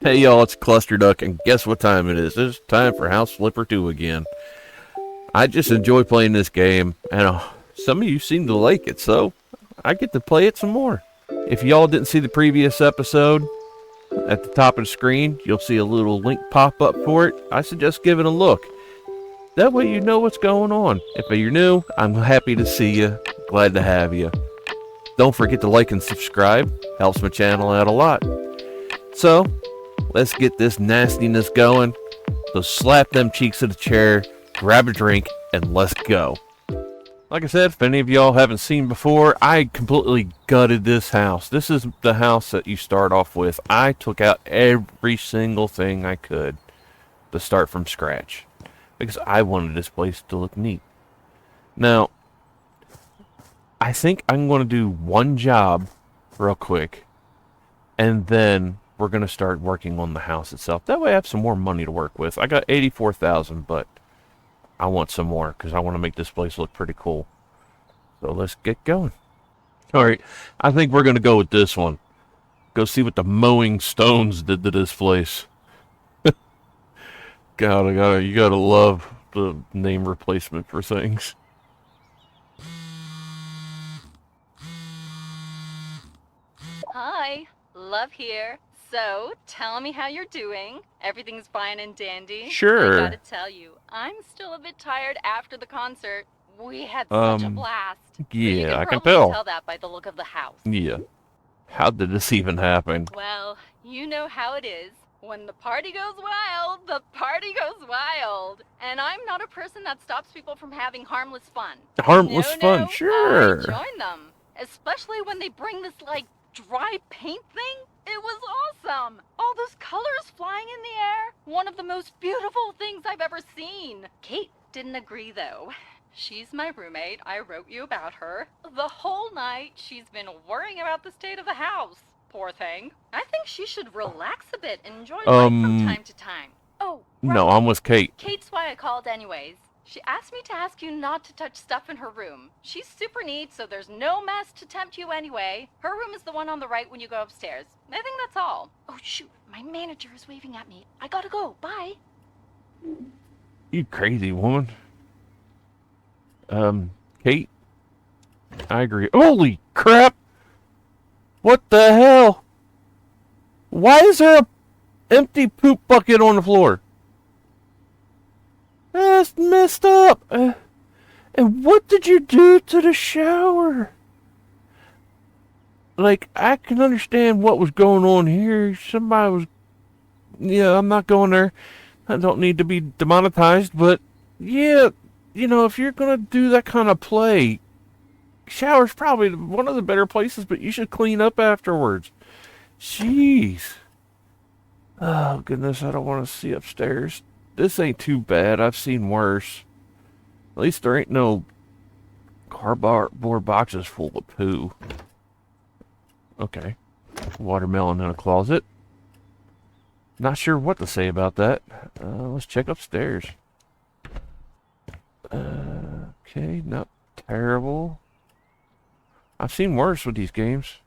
Hey y'all, it's Cluster Duck, and guess what time it is? It's time for House Flipper 2 again. I just enjoy playing this game, and some of you seem to like it, so I get to play it some more. If y'all didn't see the previous episode, at the top of the screen, you'll see a little link pop up for it. I suggest giving a look. That way you know what's going on. If you're new, I'm happy to see you. Glad to have you. Don't forget to like and subscribe. Helps my channel out a lot. So, let's get this nastiness going. So slap them cheeks of the chair, grab a drink, and let's go. Like I said, if any of y'all haven't seen before, I completely gutted this house. This is the house that you start off with. I took out every single thing I could to start from scratch, because I wanted this place to look neat. Now, I think I'm going to do one job real quick, and then we're going to start working on the house itself. That way I have some more money to work with. I got 84,000, but I want some more because I want to make this place look pretty cool. So let's get going. Alright, I think we're going to go with this one. Go see what the mowing stones did to this place. God, you gotta love the name replacement for things. Hi, Love here. So, tell me how you're doing. Everything's fine and dandy? Sure. I gotta tell you, I'm still a bit tired after the concert. We had such a blast. You Yeah, I can probably tell. that by the look of the house. Yeah. How did this even happen? Well, you know how it is. When the party goes wild, the party goes wild. And I'm not a person that stops people from having harmless fun. Harmless fun, sure. I join them. Especially when they bring this, like, dry paint thing. It was awesome. All those colors flying in the air. One of the most beautiful things I've ever seen. Kate didn't agree, though. She's my roommate. I wrote you about her. The whole night, she's been worrying about the state of the house. Poor thing. I think she should relax a bit and enjoy life from time to time. Oh, right. No, I'm with Kate. Kate's why I called anyways. She asked me to ask you not to touch stuff in her room. She's super neat, so there's no mess to tempt you anyway. Her room is the one on the right when you go upstairs. I think that's all. Oh, shoot. My manager is waving at me. I gotta go. Bye. You crazy woman. Kate? I agree. Holy crap! What the hell? Why is there a empty poop bucket on the floor? That's messed up. And what did you do to the shower? Like, I can understand what was going on here. Somebody was... Yeah, I'm not going there. I don't need to be demonetized, but... Yeah, you know, if you're going to do that kind of play... Shower's probably one of the better places, but you should clean up afterwards. Jeez. Oh, goodness, I don't want to see upstairs. This ain't too bad. I've seen worse. At least there ain't no cardboard boxes full of poo. Okay. Watermelon in a closet. Not sure what to say about that. Let's check upstairs. Okay, not terrible. I've seen worse with these games.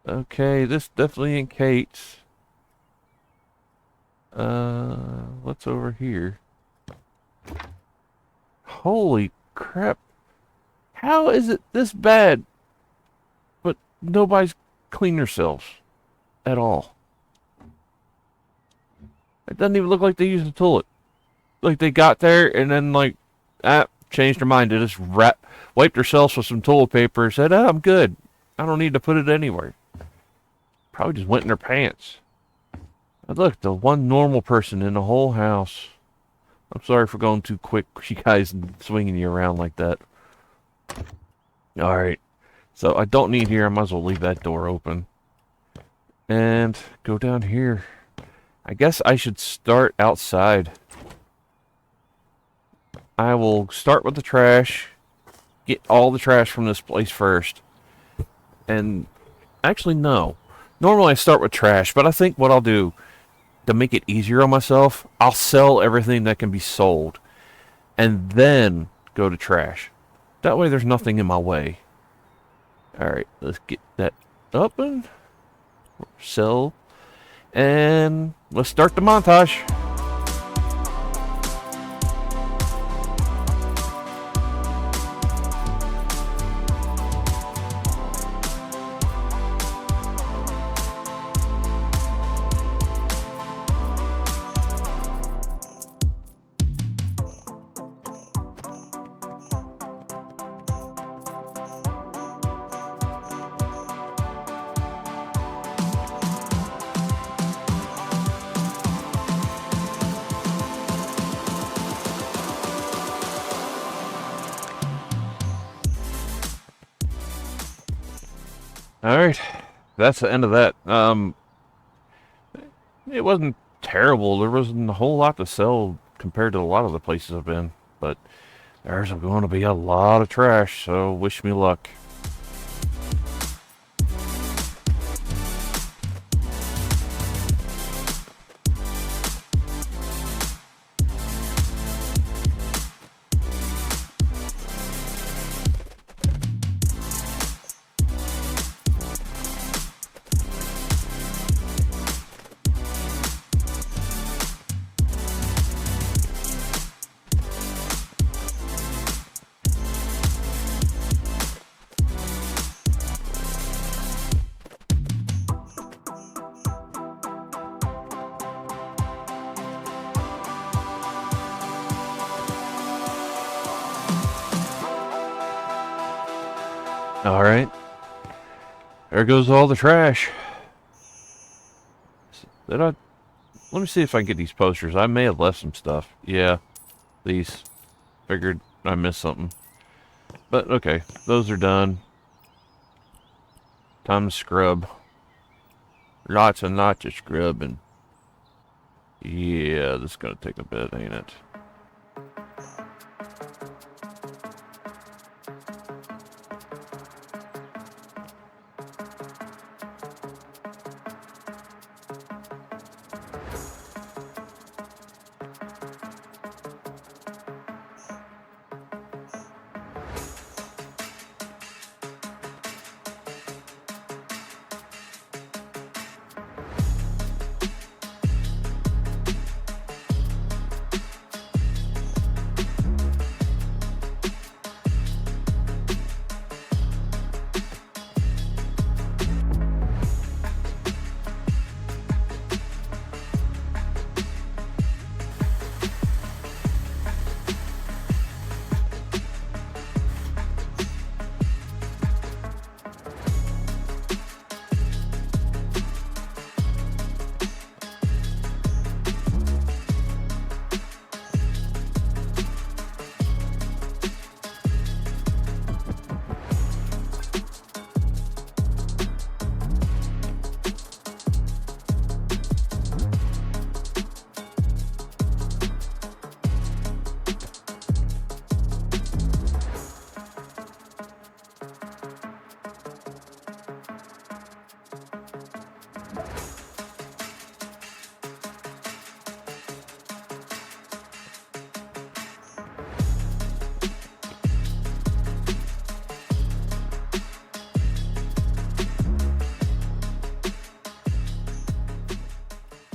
Okay, this definitely ain't Kate's. What's over here? Holy crap. How is it this bad? But nobody's cleaned themselves at all. It doesn't even look like they used the toilet. Like they got there and then like, changed their mind. They just wiped themselves with some toilet paper and said, I'm good. I don't need to put it anywhere. Probably just went in their pants. But look, the one normal person in the whole house. I'm sorry for going too quick, you guys, and swinging you around like that. Alright. So I don't need here. I might as well leave that door open. And go down here. I guess I should start outside. I will start with the trash. Get all the trash from this place first. And actually, no. Normally I start with trash, but I think what I'll do to make it easier on myself, I'll sell everything that can be sold and then go to trash. That way there's nothing in my way. Alright, let's get that open. Sell. And let's start the montage. Alright, that's the end of that. It wasn't terrible. There wasn't a whole lot to sell compared to a lot of the places I've been. But there's going to be a lot of trash, so wish me luck. Alright. There goes all the trash. Let me see if I can get these posters. I may have left some stuff. Yeah. These. Figured I missed something. But okay. Those are done. Time to scrub. Lots and lots of scrubbing. Yeah, this is gonna take a bit, ain't it?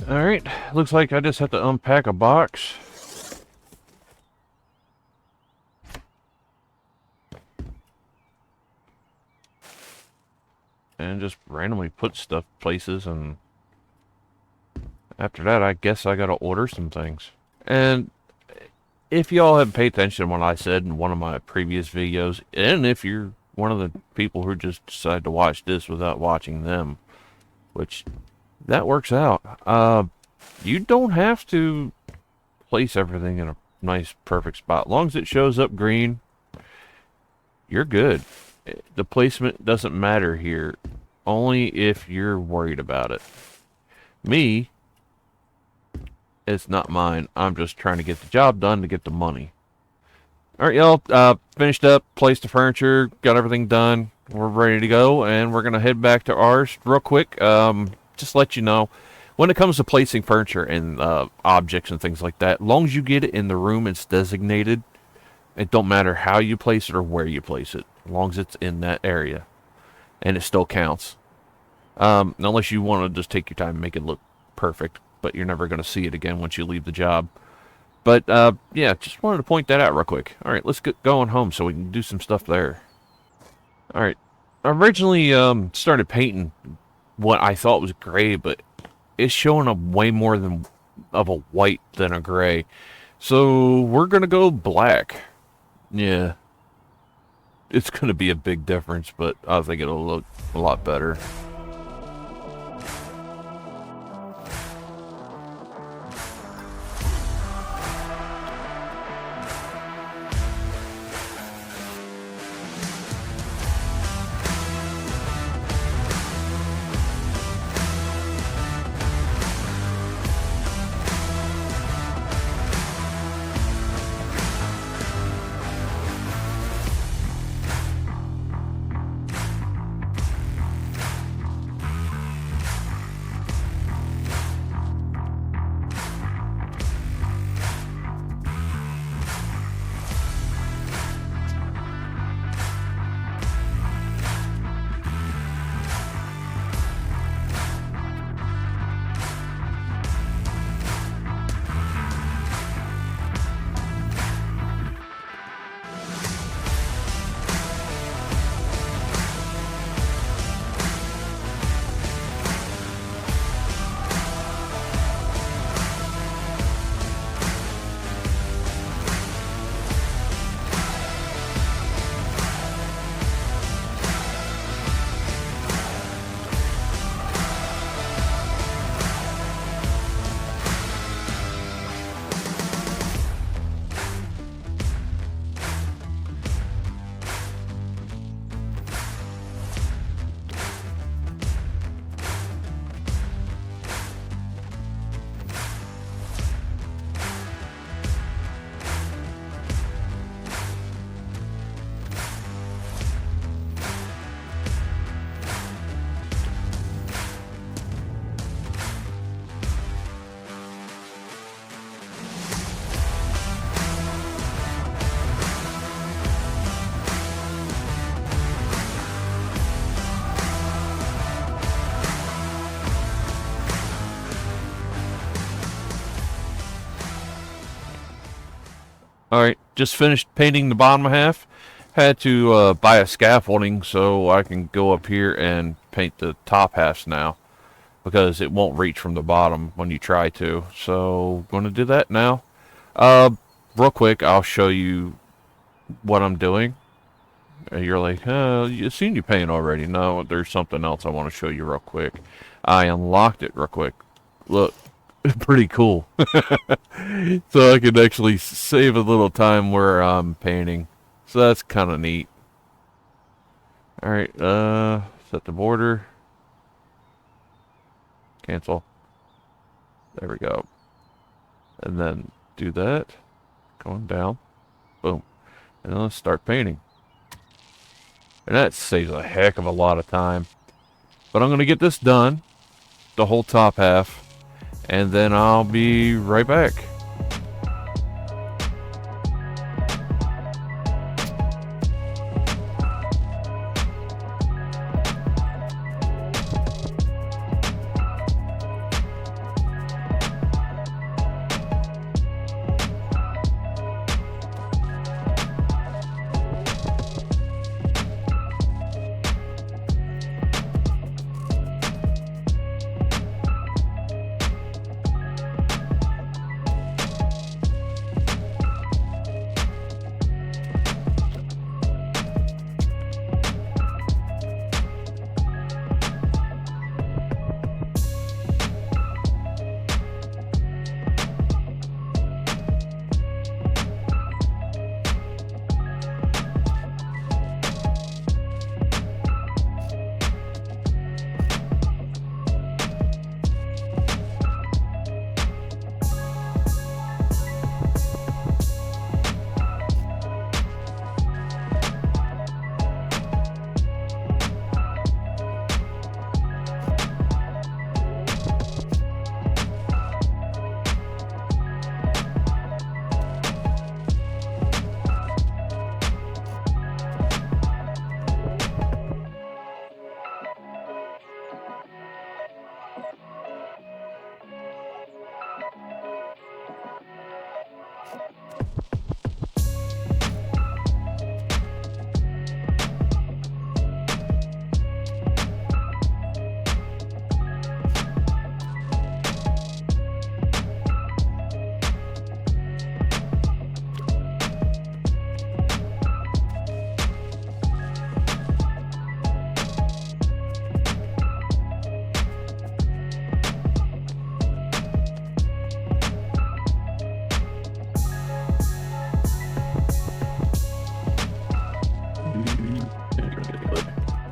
Alright, looks like I just have to unpack a box. And just randomly put stuff places, and after that I guess I gotta order some things. And if y'all have paid attention to what I said in one of my previous videos, and if you're one of the people who just decide to watch this without watching them, which that works out. You don't have to place everything in a nice, perfect spot. As long as it shows up green, you're good. The placement doesn't matter here, only if you're worried about it. Me, it's not mine. I'm just trying to get the job done to get the money. Alright, y'all, finished up, placed the furniture, got everything done. We're ready to go, and we're going to head back to ours real quick. Just let you know, when it comes to placing furniture and objects and things like that, as long as you get it in the room it's designated, it don't matter how you place it or where you place it, as long as it's in that area, and it still counts. Unless you want to just take your time and make it look perfect, but you're never going to see it again once you leave the job. But yeah, just wanted to point that out real quick. All right, let's get going home so we can do some stuff there. All right, I originally started painting what I thought was gray, but it's showing up way more than of a white than a gray. So we're gonna go black. Yeah, it's gonna be a big difference, but I think it'll look a lot better. Alright, just finished painting the bottom half. Had to buy a scaffolding so I can go up here and paint the top halves now, because it won't reach from the bottom when you try to. So, going to do that now. Real quick, I'll show you what I'm doing. You're like, you've seen you paint already. No, there's something else I want to show you real quick. I unlocked it real quick. Look, pretty cool. So I could actually save a little time where I'm painting. So that's kind of neat. Alright, set the border. Cancel. There we go. And then do that. Going down. Boom. And then let's start painting. And that saves a heck of a lot of time. But I'm going to get this done. The whole top half. And then I'll be right back.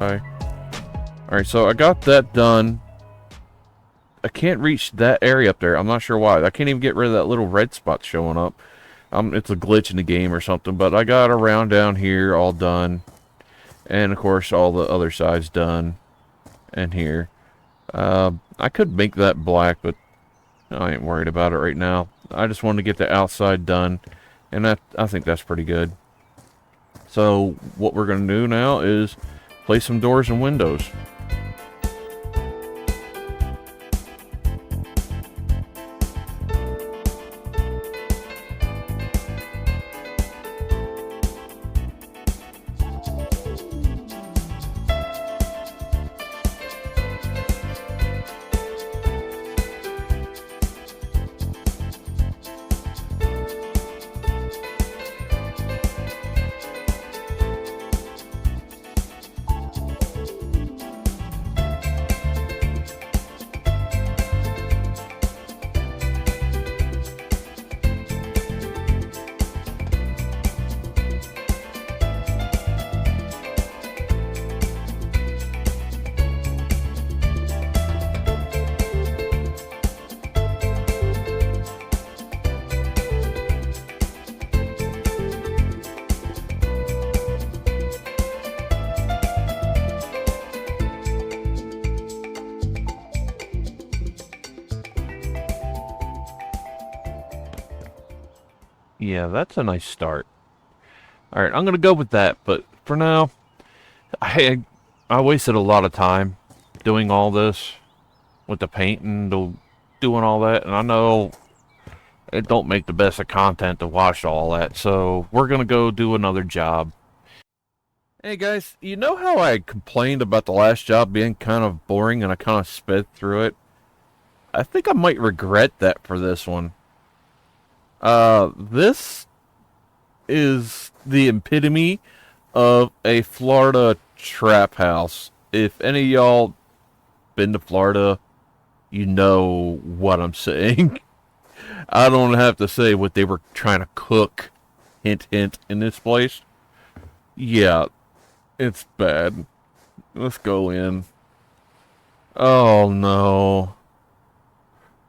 Okay. Alright, so I got that done. I can't reach that area up there. I'm not sure why. I can't even get rid of that little red spot showing up. It's a glitch in the game or something, but I got around down here all done. And, of course, all the other sides done. And here. I could make that black, but I ain't worried about it right now. I just wanted to get the outside done. And I think that's pretty good. So, what we're going to do now is place some doors and windows. Yeah, that's a nice start. Alright, I'm going to go with that, but for now, I wasted a lot of time doing all this with the paint and doing all that, and I know it don't make the best of content to watch all that, so we're going to go do another job. Hey guys, you know how I complained about the last job being kind of boring and I kind of sped through it? I think I might regret that for this one. This is the epitome of a Florida trap house. If any of y'all been to Florida, you know what I'm saying. I don't have to say what they were trying to cook, hint, hint, in this place. Yeah, it's bad. Let's go in. Oh no.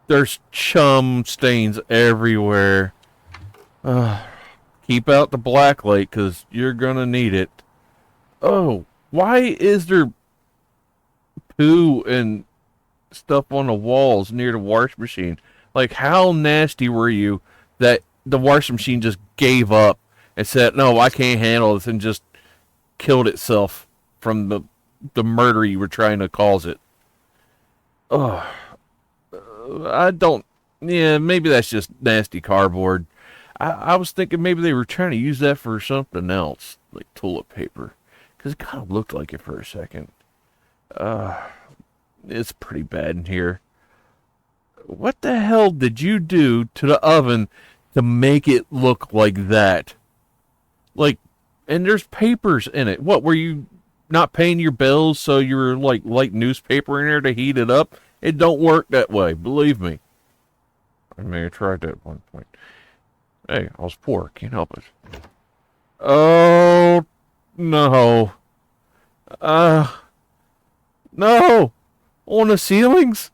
There's chum stains everywhere. Keep out the black light, because you're going to need it. Oh, why is there poo and stuff on the walls near the washing machine? Like, how nasty were you that the washing machine just gave up and said, no, I can't handle this, and just killed itself from the murder you were trying to cause it? Oh. I don't... Yeah, maybe that's just nasty cardboard. I was thinking maybe they were trying to use that for something else, like toilet paper. Because it kind of looked like it for a second. It's pretty bad in here. What the hell did you do to the oven to make it look like that? Like, and there's papers in it. What, were you not paying your bills so you were like newspaper in there to heat it up? It don't work that way, believe me. I may have tried that at one point. Hey, I was poor, can't help it. Oh, no. No! On the ceilings?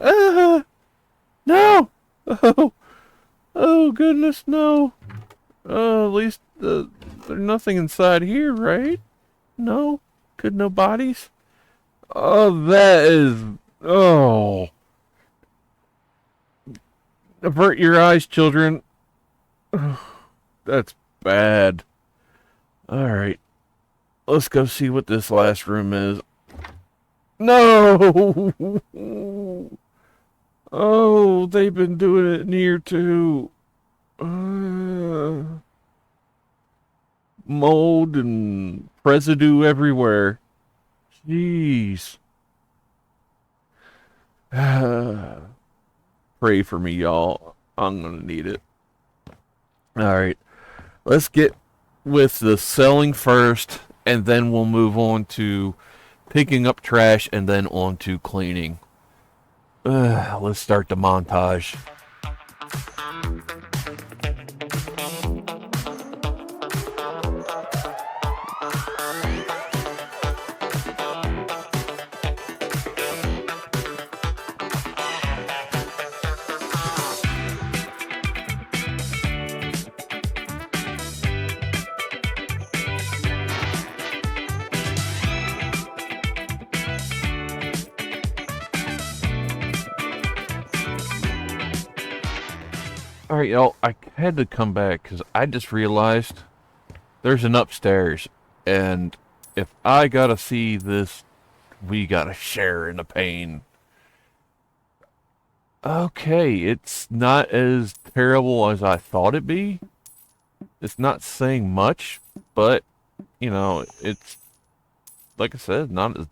No! Oh, goodness, no. At least there's nothing inside here, right? No? Could no bodies? Oh, that is... Oh. Avert your eyes, children. That's bad. Alright. Let's go see what this last room is. No! Oh, they've been doing it in here too. Mold and residue everywhere. Jeez. Pray for me, y'all. I'm gonna need it. Alright. Let's get with the selling first, and then we'll move on to picking up trash, and then on to cleaning. Let's start the montage. Alright, y'all, I had to come back because I just realized there's an upstairs. And if I gotta see this, we gotta share in the pain. Okay, it's not as terrible as I thought it'd be. It's not saying much, but, you know, it's, like I said, not as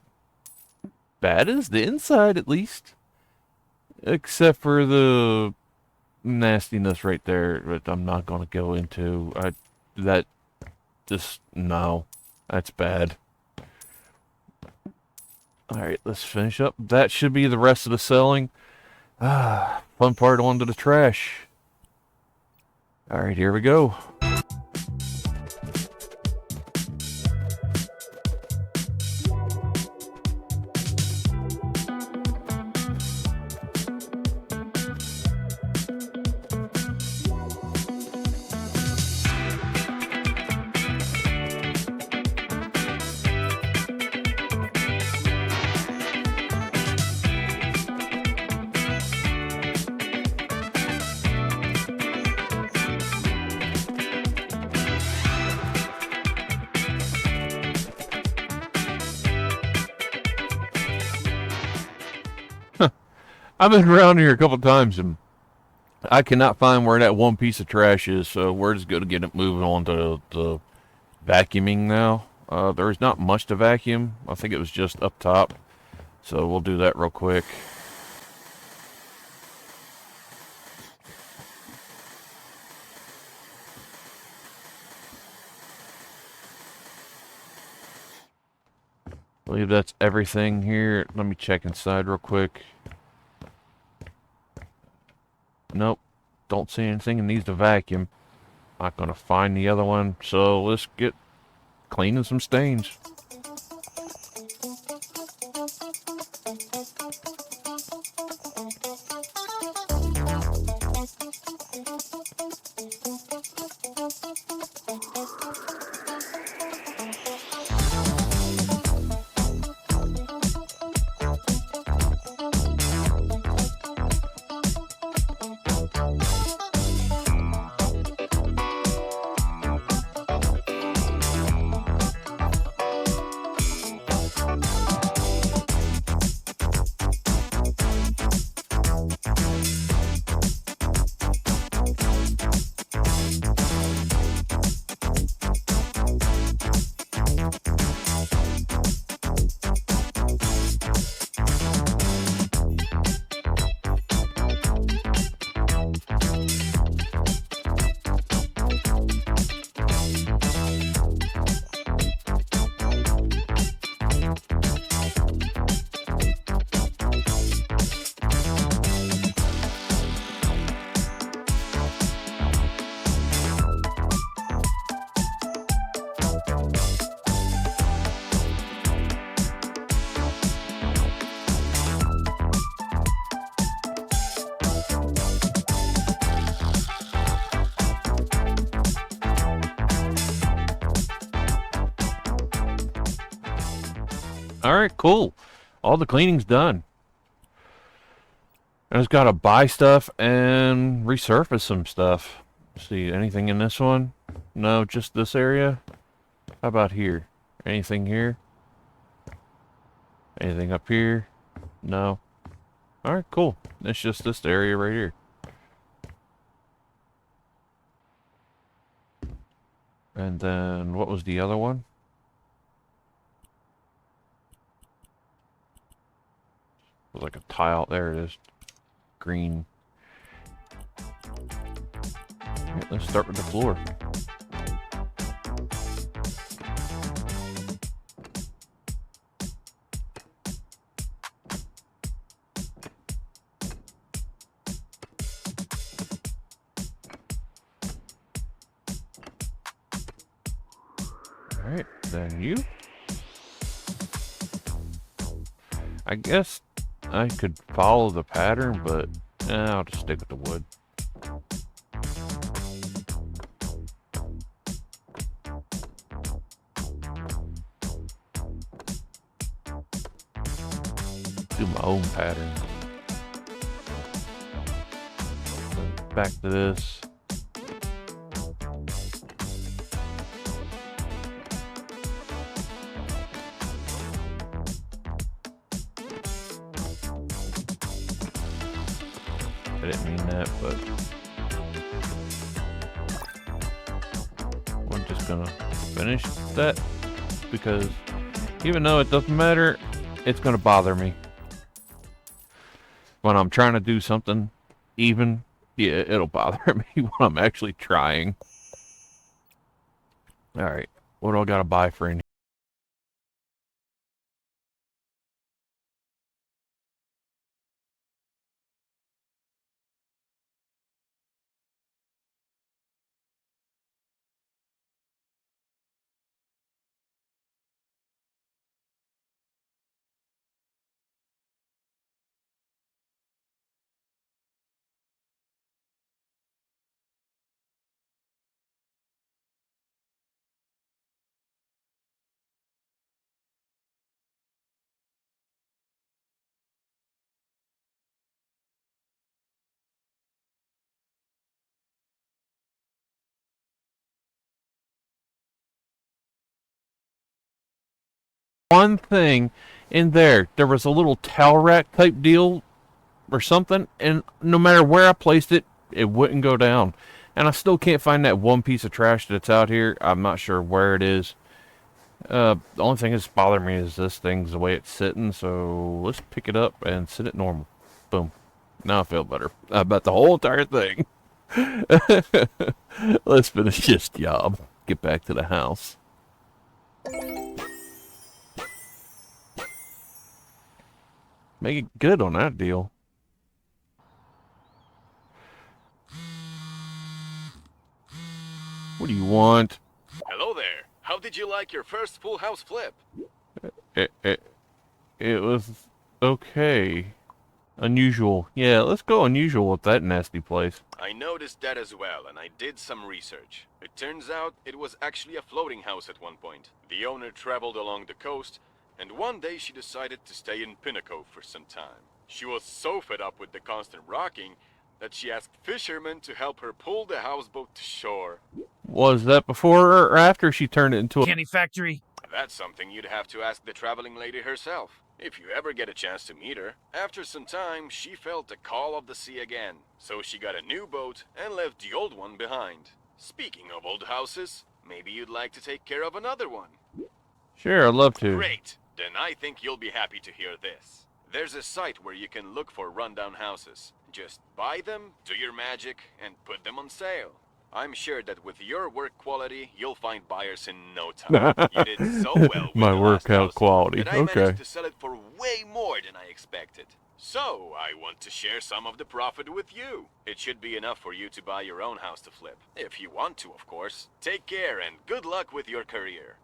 bad as the inside, at least. Except for the nastiness right there that I'm not going to go into. That just, no, that's bad. Alright, let's finish up. That should be the rest of the selling. Fun part onto the trash. Alright, here we go. I've been around here a couple times and I cannot find where that one piece of trash is, so we're just going to get it moving on to the vacuuming now. There's not much to vacuum. I think it was just up top. So we'll do that real quick. I believe that's everything here. Let me check inside real quick. Nope. Don't see anything. It needs to vacuum. Not going to find the other one. So let's get cleaning some stains. Alright, cool. All the cleaning's done. I just gotta buy stuff and resurface some stuff. Let's see, anything in this one? No, just this area? How about here? Anything here? Anything up here? No. Alright, cool. It's just this area right here. And then, what was the other one? It was like a tile. There it is. Green. Alright, let's start with the floor. Alright, then you. I guess I could follow the pattern, but I'll just stick with the wood. Do my own pattern. back to this. I didn't mean that, but I'm just gonna finish that because even though it doesn't matter, it's gonna bother me when I'm trying to do something even. Yeah, it'll bother me when I'm actually trying. Alright, what do I gotta buy for in here? One thing in there was a little towel rack type deal or something, and no matter where I placed it, it wouldn't go down. And I still can't find that one piece of trash that's out here. I'm not sure where it is. The only thing that's bothering me is this thing's the way it's sitting, so let's pick it up and sit it normal. Boom. Now I feel better about the whole entire thing. Let's finish this job. Get back to the house. Make it good on that deal. What do you want? Hello there. How did you like your first full house flip? It was okay. Unusual. Yeah, let's go unusual with that nasty place. I noticed that as well, and I did some research. It turns out it was actually a floating house at one point. The owner traveled along the coast, and one day she decided to stay in Pinnacle for some time. She was so fed up with the constant rocking that she asked fishermen to help her pull the houseboat to shore. Was that before or after she turned it into a candy factory? That's something you'd have to ask the traveling lady herself, if you ever get a chance to meet her. After some time, she felt the call of the sea again, so she got a new boat and left the old one behind. Speaking of old houses, maybe you'd like to take care of another one. Sure, I'd love to. Great! Then I think you'll be happy to hear this. There's a site where you can look for rundown houses. Just buy them, do your magic, and put them on sale. I'm sure that with your work quality, you'll find buyers in no time. You did so well with My the last workout house quality. that I Okay. managed to sell it for way more than I expected. So, I want to share some of the profit with you. It should be enough for you to buy your own house to flip. If you want to, of course. Take care and good luck with your career.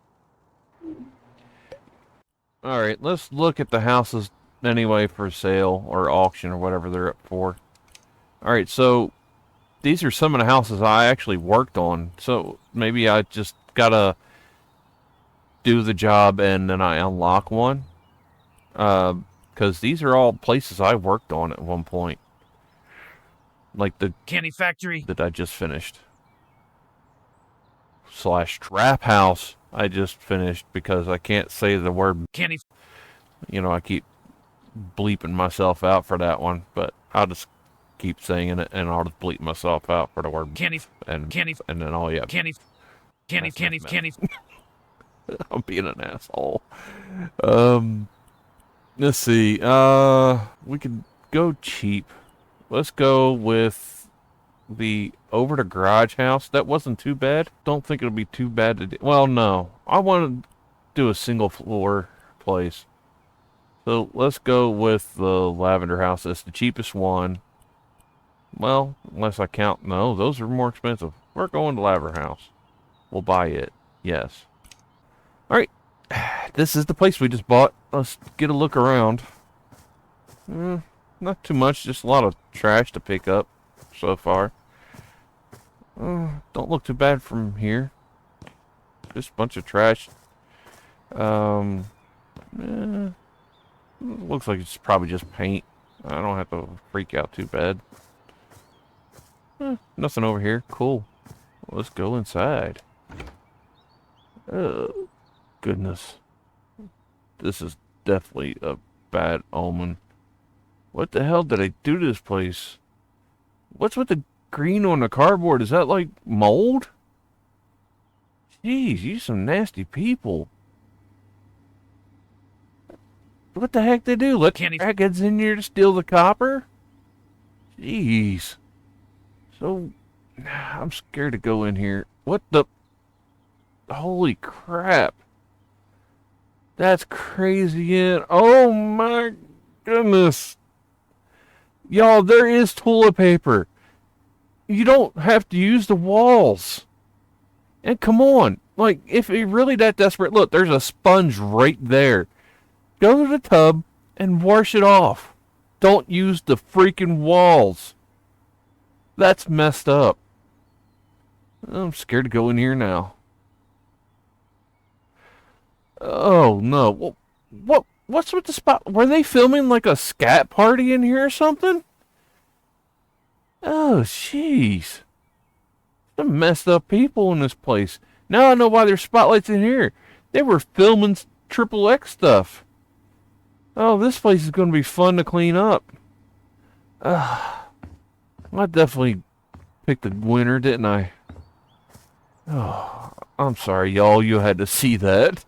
Alright, let's look at the houses anyway for sale or auction or whatever they're up for. Alright, so these are some of the houses I actually worked on. So maybe I just gotta do the job and then I unlock one. Because these are all places I worked on at one point. Like the Candy factory? that I just finished. / trap house I just finished because I can't say the word. Candy. You know, I keep bleeping myself out for that one, but I'll just keep saying it and I'll just bleep myself out for the word Candy. and Candy. and then all yeah. Candy. Candy. That's Candy. not Candy. I'm being an asshole. Let's see. We could go cheap. Let's go with the over the garage house. That wasn't too bad. Don't think it'll be too bad to do. Well, no. I want to do a single floor place. So let's go with the lavender house. That's the cheapest one. Well, unless I count. No, those are more expensive. We're going to lavender house. We'll buy it. Yes. Alright. This is the place we just bought. Let's get a look around. Not too much. Just a lot of trash to pick up so far. Don't look too bad from here. Just a bunch of trash. Looks like it's probably just paint. I don't have to freak out too bad. Nothing over here. Cool. Let's go inside. Oh, goodness. This is definitely a bad omen. What the hell did I do to this place? What's with the green on the cardboard? Is that like mold? Jeez, you some nasty people. What the heck they do? Let crackheads in here to steal the copper? Jeez. So, I'm scared to go in here. What the... Holy crap. That's crazy. Oh my goodness. Y'all, there is toilet paper. You don't have to use the walls. And come on. Like, if you're really that desperate, look, there's a sponge right there. Go to the tub and wash it off. Don't use the freaking walls. That's messed up. I'm scared to go in here now. Oh no. What's with the spot? Were they filming like a scat party in here or something? Oh, jeez. Some messed up people in this place. Now I know why there's spotlights in here. They were filming triple X stuff. Oh, this place is going to be fun to clean up. I definitely picked the winner, didn't I? Oh, I'm sorry, y'all. You had to see that.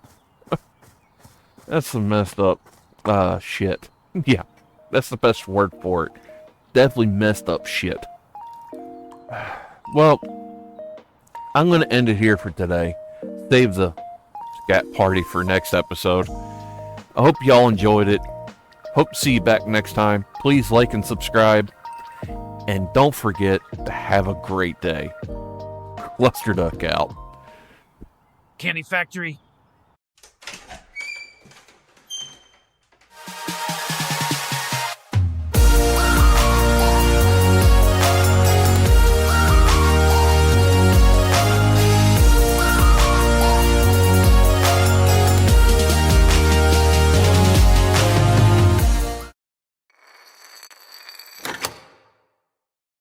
That's some messed up shit. Yeah, that's the best word for it. Definitely messed up shit. Well, I'm going to end it here for today. Save the scat party for next episode. I hope y'all enjoyed it. Hope to see you back next time. Please like and subscribe. And don't forget to have a great day. Luster Duck out. Candy Factory.